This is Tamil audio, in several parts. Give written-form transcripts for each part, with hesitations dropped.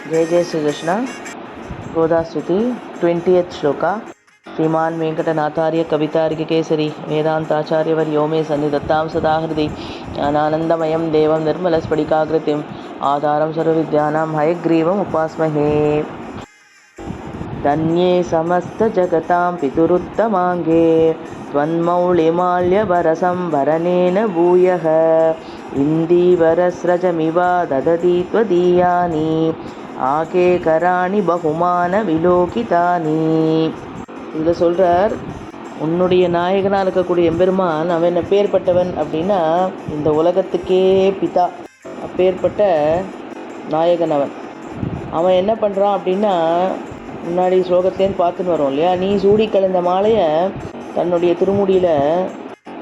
जय जय श्री कृष्ण. गोदास्तुति 20th श्लोका. श्रीमान् वेंकटनाथार्य कवितार्किकेसरी वेदांताचार्यवर्यो मे सन्निधत्तां सदा हृदि ज्ञानानन्दमयं देवं निर्मलस्फटिकाकृतिम् आधारं सर्वविद्यानां हयग्रीवम् उपास्महे. धन्ये समस्तजगतां पितुरुत्तमाङ्गे त्वन्मौलिमाल्यवरसं वरनेन भूयः इन्दीवरस्रजमिव ददति त्वदीयानि ஆகே கராணி பகுமான விலோகிதானி. இதில் சொல்கிறார், உன்னுடைய நாயகனாக இருக்கக்கூடிய எம்பெருமான் அவன் என்ன பேர்பட்டவன் அப்படின்னா இந்த உலகத்துக்கே பிதா, அப்பேற்பட்ட நாயகன் அவன். அவன் என்ன பண்ணுறான் அப்படின்னா, முன்னாடி ஸ்லோகத்துலேருந்து பார்த்துன்னு வரோம் இல்லையா, நீ சூடி கலந்த மாலையை தன்னுடைய திருமுடியில்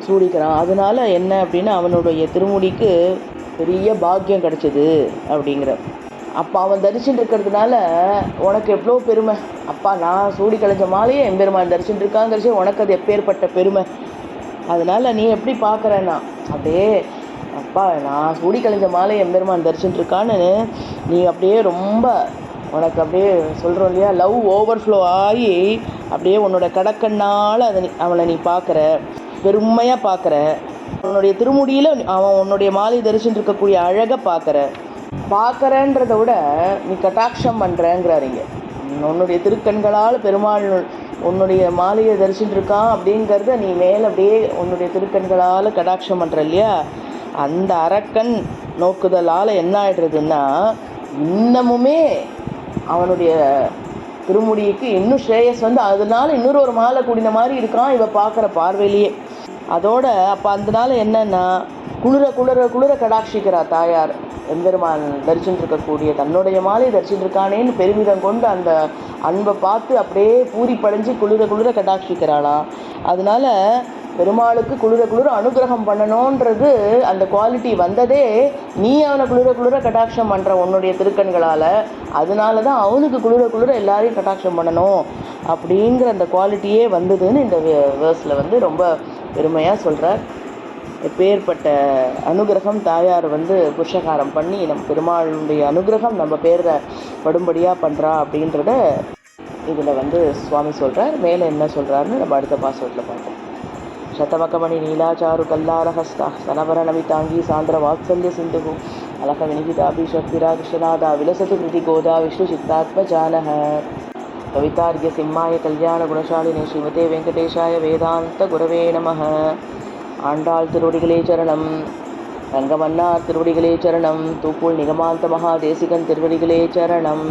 சூடிக்கிறான். அதனால என்ன அப்படின்னா அவனுடைய திருமுடிக்கு பெரிய பாக்கியம் கிடச்சிது அப்படிங்கிற. அப்போ அவன் தரிசின்னு இருக்கிறதுனால உனக்கு எவ்வளோ பெருமை. அப்பா நான் சூடி கலைஞ்ச மாலையே எம்பெருமான் தரிசின்னு இருக்காங்கிறச்சே உனக்கு அது எப்பேற்பட்ட பெருமை. அதனால் நீ எப்படி பார்க்குறேன்னா, அப்படியே அப்பா நான் சூடி கலைஞ்ச மாலையை எம்பெருமான் தரிசின்னு இருக்கான்னு நீ அப்படியே ரொம்ப உனக்கு அப்படியே சொல்கிறோம் இல்லையா, லவ் ஓவர்ஃப்ளோ ஆகி அப்படியே உன்னோட கடக்கண்ணால் அதை அவனை நீ பார்க்குற, பெருமையாக பார்க்குற. உன்னுடைய திருமுடியில் அவன் உன்னுடைய மாலை தரிசின்னு இருக்கக்கூடிய அழகை பார்க்குறன்றதை விட நீ கட்டாட்சம் பண்ணுறேங்கிறாருங்க. உன்னுடைய திருக்கண்களால் பெருமாள் உன்னுடைய மாலையை தரிசிட்டு இருக்கான் அப்படிங்கிறத நீ மேலே அப்படியே உன்னுடைய திருக்கண்களால் கடாட்சம் பண்ணுற இல்லையா, அந்த அரக்கன் நோக்குதலால் என்ன ஆகிடுறதுன்னா இன்னமுமே அவனுடைய திருமுடிக்கு இன்னும் ஸ்ரேயஸ் அதனால இன்னொரு ஒரு மாலை கூடின மாதிரி இருக்கான் இவ பார்க்குற பார்வையிலேயே. அதோட அப்போ அதனால என்னன்னா குளிர குளிர குளிர கடாட்சிக்கிறா தாயார். எம்பெருமான் தரிசின்னு இருக்கக்கூடிய தன்னுடைய மாலை தரிசின்னு இருக்கானேன்னு பெருமிதம் கொண்டு அந்த அன்பை பார்த்து அப்படியே பூரி படைஞ்சு குளிர குளிர கடாட்சிக்கிறாளாம். அதனால பெருமாளுக்கு குளிர குளிர அனுகிரகம் பண்ணணுன்றது அந்த குவாலிட்டி வந்ததே நீ அவனை குளிர குளிர கடாட்சம் பண்ணுற உன்னுடைய திருக்கண்களால். அதனால தான் அவனுக்கு குளிர குளிர எல்லாரையும் கடாட்சம் பண்ணணும் அப்படிங்கிற அந்த குவாலிட்டியே வந்ததுன்னு இந்த வேர்ஸில் ரொம்ப பெருமையாக சொல்கிறார். எப்பேற்பட்ட அனுகிரகம் தாயார் புருஷகாரம் பண்ணி நம் பெருமாளுடைய அனுகிரகம் நம்ம பேரில் படும்படியாக பண்ணுறா அப்படின்றத இதில் சுவாமி சொல்கிறார். மேலே என்ன சொல்கிறாருன்னு நம்ம அடுத்த பாசுரத்தில் பார்ப்போம். சதமகமணி நீலாச்சாரு கல்லாரஹஸ்தா சனவர நமிதாங்கி சாந்திர வாத்சல்ய சிந்துகு அலக வினிகிதாபிஷக்திரா கிருஷ்ணநாதா விலசத்து கிருதி கோதா விஷ்ணு சித்தாத்மஜானஹ கவிதார்ய சிம்மாய கல்யாண குணசாலினே ஸ்ரீமதே வெங்கடேஷாய வேதாந்த குரவே நமஹ. ஆண்டாள் திருவடிகளே சரணம், ரங்கமன்னார் திருவடிகளே சரணம், தூப்புள் நிகமாந்த மகா தேசிகன் திருவடிகளே சரணம்.